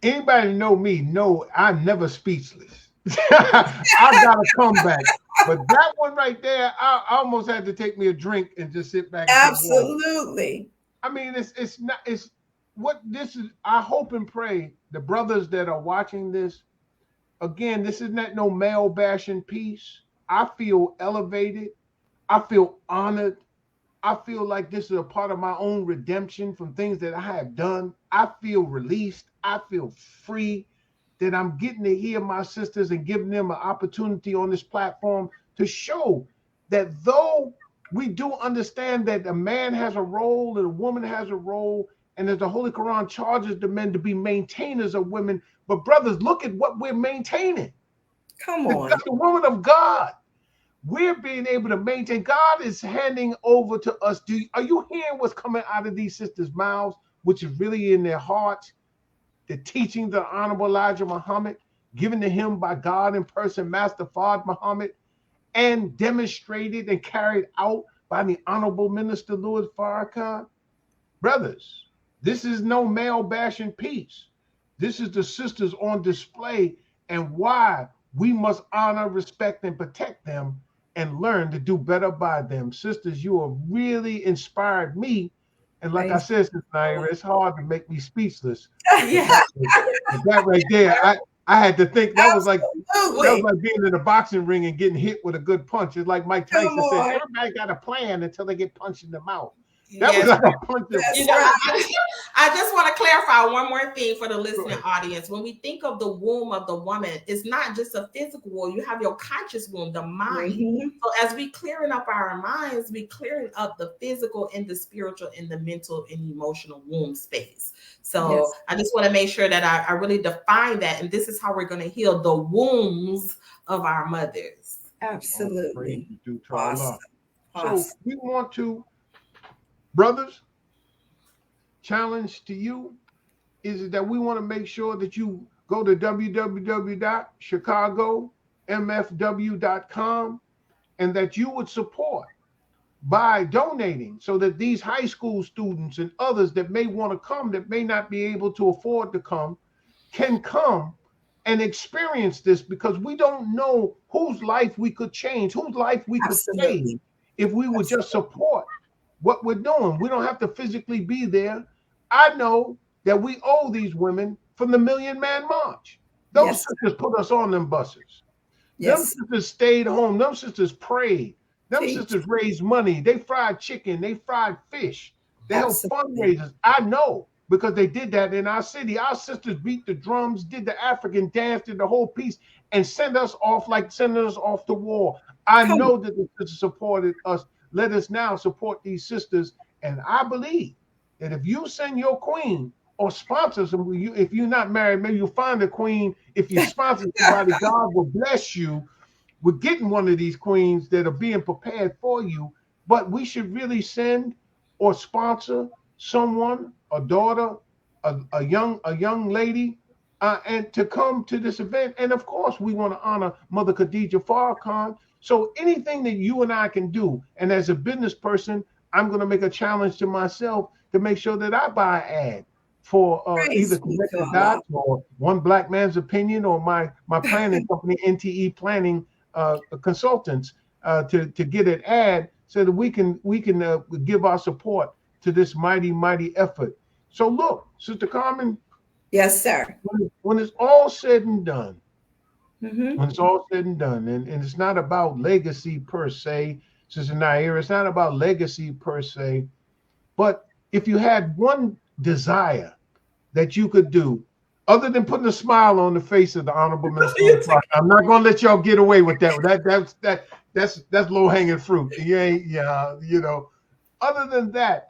Anybody know me? No, I'm never speechless. I got a comeback. But that one right there, I almost had to take me a drink and just sit back. Absolutely. I mean, it's what this is. I hope and pray the brothers that are watching this, again, this is not no male bashing piece. I feel elevated. I feel honored. I feel like this is a part of my own redemption from things that I have done. I feel released. I feel free that I'm getting to hear my sisters and giving them an opportunity on this platform to show that though we do understand that a man has a role and a woman has a role, and as the Holy Quran charges the men to be maintainers of women, but brothers, look at what we're maintaining. Come on. That's the woman of God. We're being able to maintain. God is handing over to us. Are you hearing what's coming out of these sisters' mouths, which is really in their hearts? The teaching the Honorable Elijah Muhammad, given to him by God in person, Master Fard Muhammad, and demonstrated and carried out by the Honorable Minister Louis Farrakhan. Brothers, this is no male bashing piece. This is the sisters on display and why we must honor, respect, and protect them and learn to do better by them. Sisters, you have really inspired me. And like I said, Sister Naira, it's hard to make me speechless. Yeah. That right there, I had to think that was like being in a boxing ring and getting hit with a good punch. It's like Mike Tyson said, everybody got a plan until they get punched in the mouth. That was like a punch. I just want to clarify one more thing for the listening audience. When we think of the womb of the woman, it's not just a physical womb. You have your conscious womb, the mind. So as we clearing up our minds, we clearing up the physical and the spiritual and the mental and emotional womb space. So I just want to make sure that I really define that. And this is how we're going to heal the wombs of our mothers. Absolutely. Awesome. So we want to, brothers, challenge to you is that we want to make sure that you go to www.chicagomfw.com and that you would support by donating so that these high school students and others that may want to come that may not be able to afford to come can come and experience this, because we don't know whose life we could change, whose life we could save if we would just support what we're doing. We don't have to physically be there. I know that we owe these women from the Million Man March. Those sisters put us on them buses. Them sisters stayed home. Them sisters prayed. Them sisters raised money. They fried chicken. They fried fish. They held fundraisers. I know because they did that in our city. Our sisters beat the drums, did the African dance, did the whole piece, and send us off like sending us off to war. I Come know that the sisters supported us. Let us now support these sisters. And I believe that if you send your queen or sponsor some, if you're not married, maybe you'll find a queen. If you sponsor somebody, God will bless you with getting one of these queens that are being prepared for you. But we should really send or sponsor someone, a daughter, a young lady, and to come to this event. And of course, we want to honor Mother Khadija Farrakhan. So anything that you and I can do, and as a business person, I'm going to make a challenge to myself to make sure that I buy an ad for either Connect the Dots or One Black Man's Opinion or my planning company, NTE Planning Consultants, to get an ad so that we can give our support to this mighty effort. So look, Sister Carmen. Yes, sir. When it's all said and done, Mm-hmm. when it's all said and done, and it's not about legacy per se, Sister Naira, it's not about legacy per se, but if you had one desire that you could do, other than putting a smile on the face of the Honorable Minister, I'm not going to let y'all get away with that. That's low hanging fruit. You ain't, you know. Other than that,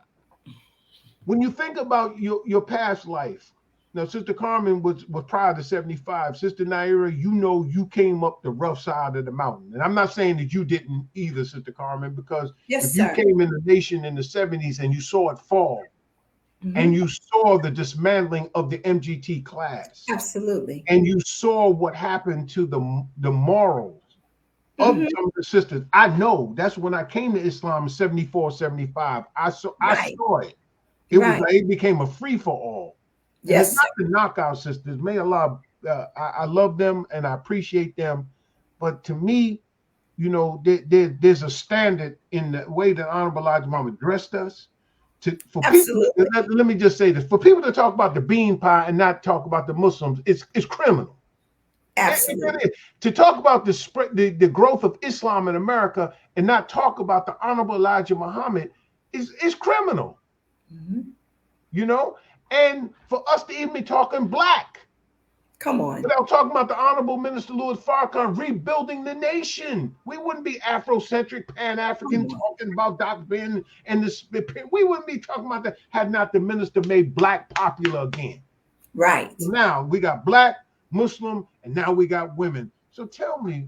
when you think about your past life, now Sister Carmen was prior to 75. Sister Naira, you came up the rough side of the mountain, and I'm not saying that you didn't either, Sister Carmen, because if you came in the nation in the 70s and you saw it fall. Mm-hmm. And you saw the dismantling of the MGT class. Absolutely. And you saw what happened to the morals of some of the sisters. I know that's when I came to Islam in 74, 75. I saw it. It became a free for all. Yes. It's not to knock our sisters. May Allah, I love them and I appreciate them. But to me, there's a standard in the way that Honorable Elijah Muhammad dressed us. People, let me just say this: for people to talk about the bean pie and not talk about the Muslims, it's criminal. Absolutely. To talk about the growth of Islam in America and not talk about the Honorable Elijah Muhammad is criminal. Mm-hmm. And for us to even be talking black. Come on. Without talking about the Honorable Minister Louis Farrakhan rebuilding the nation. We wouldn't be Afrocentric, Pan-African talking about Dr. Ben and we wouldn't be talking about that had not the minister made black popular again. Right. Now we got black, Muslim, and now we got women. So tell me,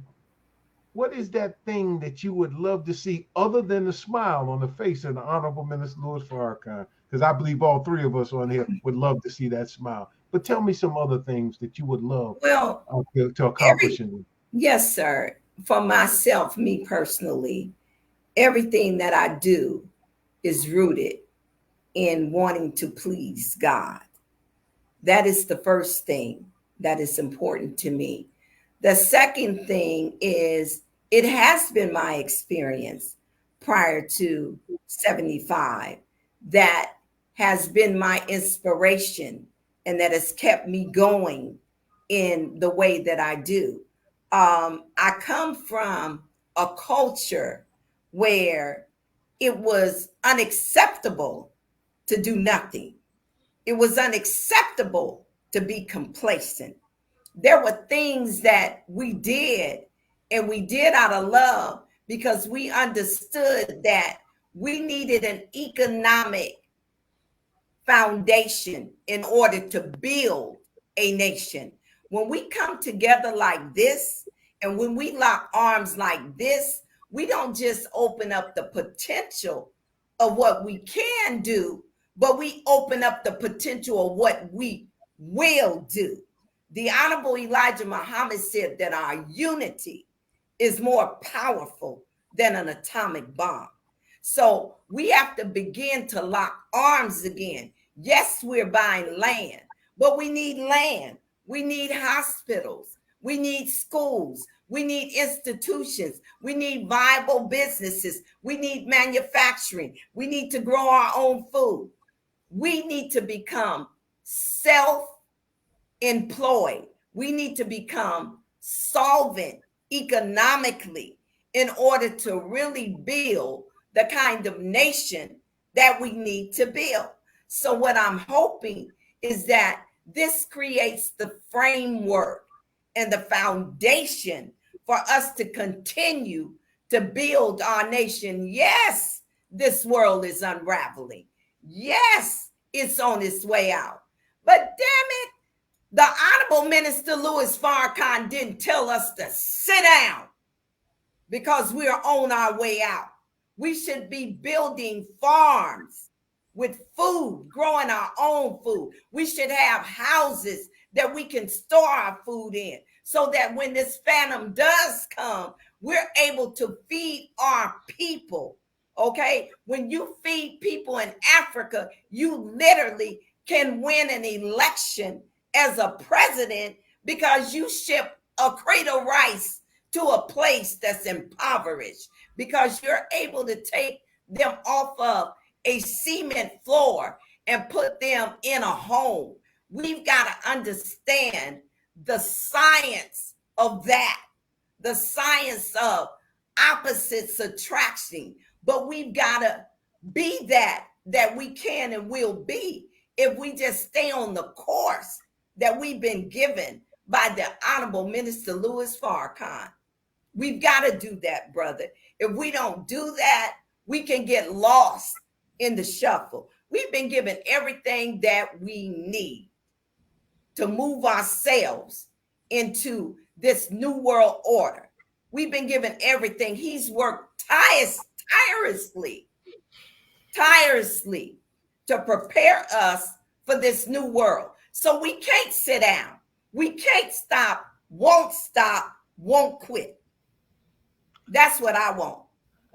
what is that thing that you would love to see other than the smile on the face of the Honorable Minister Louis Farrakhan? Because I believe all three of us on here would love to see that smile. But tell me some other things that you would love to accomplish. Yes, sir. For myself, me personally, everything that I do is rooted in wanting to please God. That is the first thing that is important to me. The second thing is it has been my experience prior to 75 that has been my inspiration and that has kept me going in the way that I do. I come from a culture where it was unacceptable to do nothing. It was unacceptable to be complacent. There were things that we did, and we did out of love because we understood that we needed an economic foundation in order to build a nation. When we come together like this, and when we lock arms like this, we don't just open up the potential of what we can do, but we open up the potential of what we will do. The Honorable Elijah Muhammad said that our unity is more powerful than an atomic bomb. So we have to begin to lock arms again. Yes, we're buying land, but we need land. We need hospitals. We need schools. We need institutions. We need viable businesses. We need manufacturing. We need to grow our own food. We need to become self-employed. We need to become solvent economically in order to really build the kind of nation that we need to build. So what I'm hoping is that this creates the framework and the foundation for us to continue to build our nation. Yes, this world is unraveling. Yes, it's on its way out. But damn it, the Honorable Minister Louis Farrakhan didn't tell us to sit down because we are on our way out. We should be building farms with food, growing our own food. We should have houses that we can store our food in so that when this phantom does come, we're able to feed our people. Okay? When you feed people in Africa, you literally can win an election as a president because you ship a crate of rice to a place that's impoverished, because you're able to take them off of a cement floor and put them in a home. We've got to understand the science of that, the science of opposites attraction. But we've got to be that we can and will be if we just stay on the course that we've been given by the Honorable Minister Louis Farrakhan. We've got to do that, brother. If we don't do that, we can get lost in the shuffle. We've been given everything that we need to move ourselves into this new world order. We've been given everything. He's worked tirelessly to prepare us for this new world. So we can't sit down. We can't stop, won't quit. That's what I want.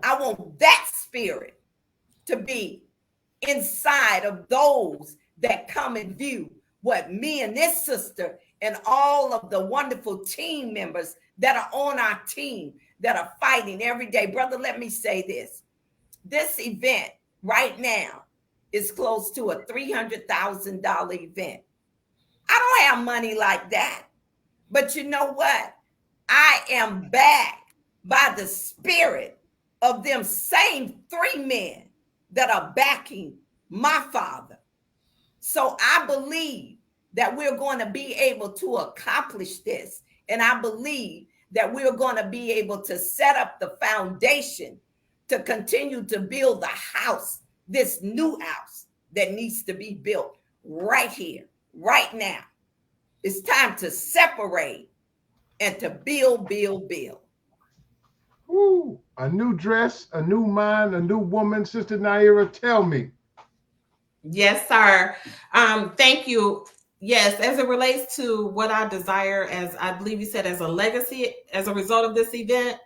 I want that spirit to be inside of those that come and view what me and this sister and all of the wonderful team members that are on our team that are fighting every day. Brother, let me say this. This event right now is close to a $300,000 event. I don't have money like that. But you know what? I am backed by the spirit of them same three men that are backing my father. So I believe that we're going to be able to accomplish this. And I believe that we're going to be able to set up the foundation to continue to build the house, this new house that needs to be built right here, right now. It's time to separate and to build. Ooh, a new dress, a new mind, a new woman. Sister Naira, tell me. Yes, sir. Thank you. Yes, as it relates to what I desire, as I believe you said, as a legacy, as a result of this event.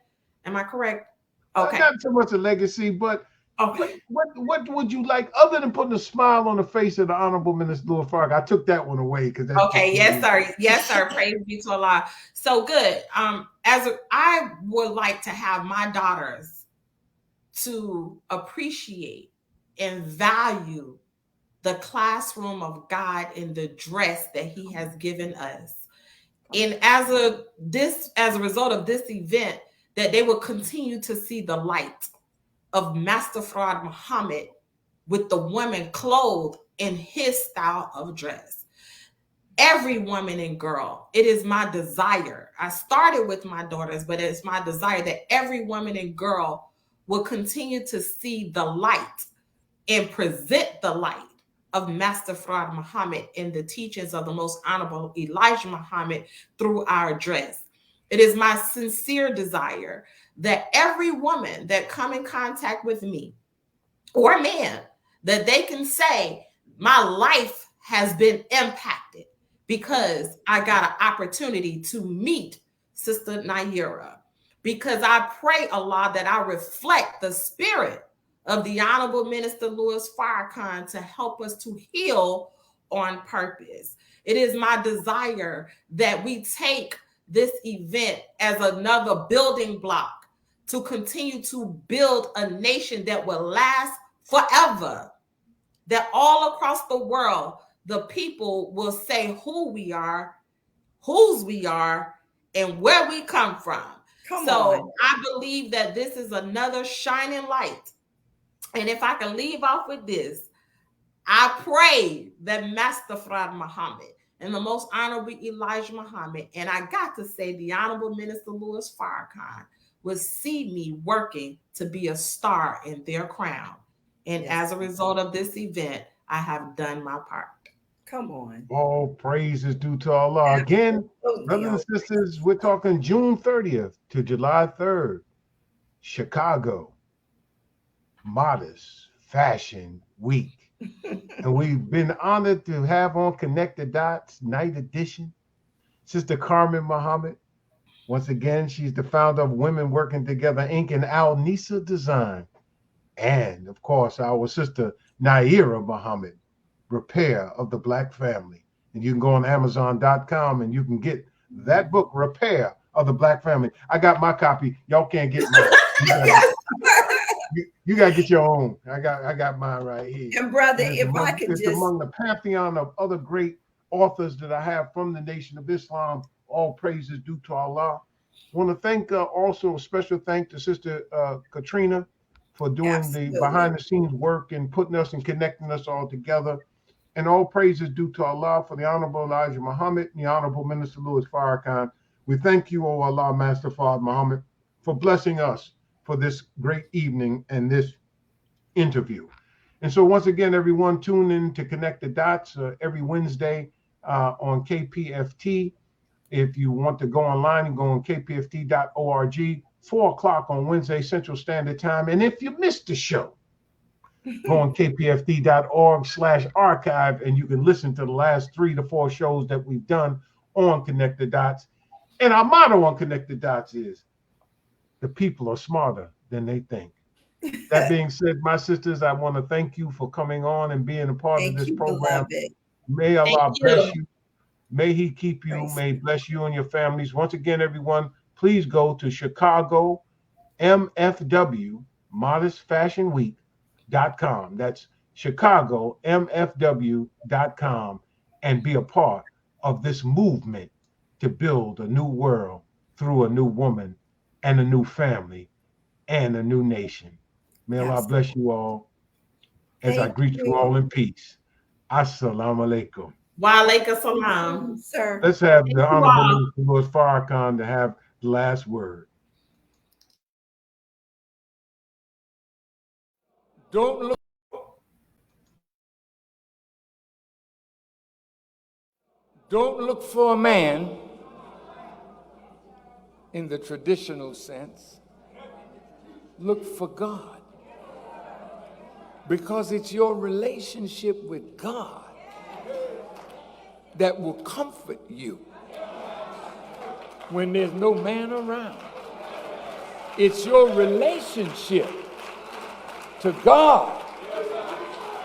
Am I correct? Okay. Not so much a legacy, but okay. What would you like other than putting a smile on the face of the Honorable Minister Louis Farrakhan? I took that one away because that's okay. Yes, sir. Yes, sir. Praise be to Allah. So good. I would like to have my daughters to appreciate and value the classroom of God in the dress that He has given us. And as a result of this event, that they will continue to see the light of Master Fard Muhammad with the women clothed in his style of dress. Every woman and girl, it is my desire. I started with my daughters, but it's my desire that every woman and girl will continue to see the light and present the light of Master Fard Muhammad in the teachings of the Most Honorable Elijah Muhammad through our dress. It is my sincere desire that every woman that come in contact with me or man, that they can say, my life has been impacted because I got an opportunity to meet Sister Nayyirah. Because I pray, Allah, that I reflect the spirit of the Honorable Minister Louis Farrakhan to help us to heal on purpose. It is my desire that we take this event as another building block to continue to build a nation that will last forever, that all across the world, the people will say who we are, whose we are, and where we come from. So I believe that this is another shining light. And if I can leave off with this, I pray that Master Fard Muhammad and the Most Honorable Elijah Muhammad, and I got to say the Honorable Minister Louis Farrakhan, will see me working to be a star in their crown. And as a result of this event, I have done my part. Come on. All praise is due to Allah. Again, brothers and sisters, we're talking June 30th to July 3rd, Chicago, Modest Fashion Week. And we've been honored to have on Connect the Dots Night Edition Sister Carmen Muhammad. Once again, she's the founder of Women Working Together Inc. and Al Nisa Design. And of course, our sister Nayyirah Muhammad, Repair of the Black Family. And you can go on Amazon.com and you can get that book, Repair of the Black Family. I got my copy. Y'all can't get mine. You gotta get your own. I got mine right here. And brother, And if I could it's just among the pantheon of other great authors that I have from the Nation of Islam. All praises due to Allah. I want to thank also a special thank to Sister Katrina for doing Absolutely. the behind the scenes work and putting us and connecting us all together. And all praises due to Allah for the Honorable Elijah Muhammad and the Honorable Minister Louis Farrakhan. We thank you, O Allah, Master Fard Muhammad, for blessing us for this great evening and this interview. And so once again, everyone, tune in to Connect the Dots every Wednesday on KPFT. If you want to go online and go on kpft.org, 4 o'clock on Wednesday Central Standard Time. And if you missed the show, go on kpft.org/archive and you can listen to the last 3 to 4 shows that we've done on Connect the Dots. And our motto on Connect the Dots is, the people are smarter than they think. That being said, my sisters, I want to thank you for coming on and being a part of this program. beloved. May Allah bless you. you. May He keep you. Praise May He bless you and your families. Once again, everyone, please go to Chicago MFW modestfashionweek.com. That's Chicago MFW.com and be a part of this movement to build a new world through a new woman and a new family and a new nation. May Allah bless you all as I greet you all in peace. Assalamu alaikum. Wa alaikum salam. Sir. Let's have the Honorable Minister Louis Farrakhan to have the last word. Don't look for a man in the traditional sense. Look for God. Because it's your relationship with God that will comfort you when there's no man around. It's your relationship to God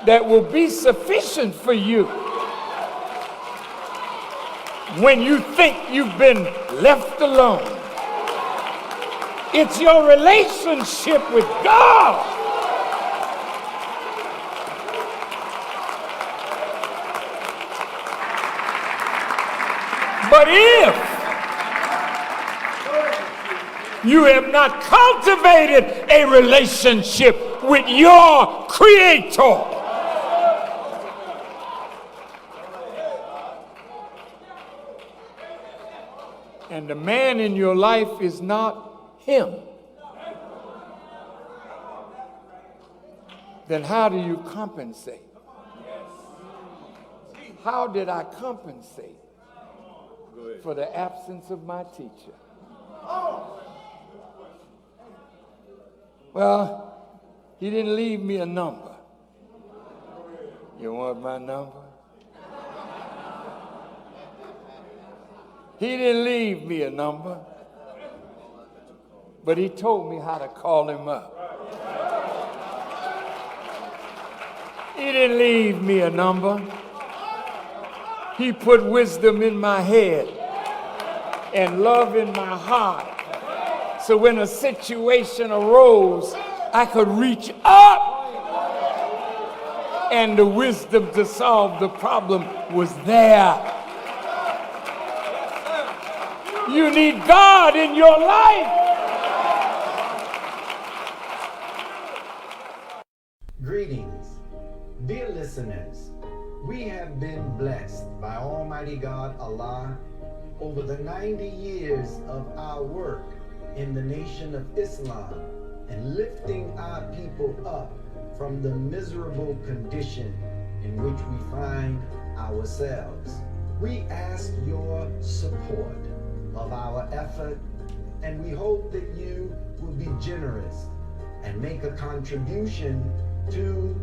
that will be sufficient for you when you think you've been left alone. It's your relationship with God but if you have not cultivated a relationship with your Creator, and the man in your life is not Him, then how do you compensate? How did I compensate for the absence of my teacher? Well, he didn't leave me a number. You want my number? He didn't leave me a number, but he told me how to call him up. He didn't leave me a number. He put wisdom in my head and love in my heart. So when a situation arose, I could reach up and the wisdom to solve the problem was there. You need God in your life. Greetings, dear listeners. listeners, we have been blessed by Almighty God Allah over the 90 years of our work in the Nation of Islam and lifting our people up from the miserable condition in which we find ourselves. We ask your support of our effort, and we hope that you will be generous and make a contribution to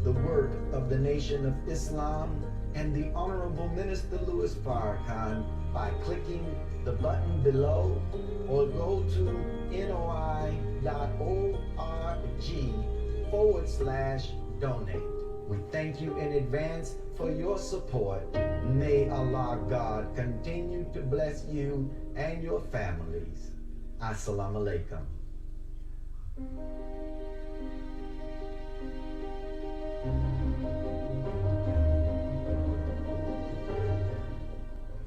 the work of the Nation of Islam and the Honorable Minister Louis Farrakhan by clicking the button below or go to noi.org/donate. We thank you in advance for your support. May Allah God continue to bless you and your families. Assalamu alaikum.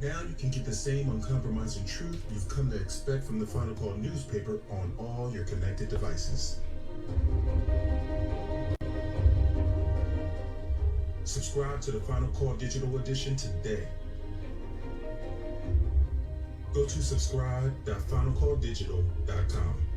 Now you can get the same uncompromising truth you've come to expect from the Final Call newspaper on all your connected devices. Subscribe to the Final Call Digital Edition today. Go to subscribe.finalcalldigital.com.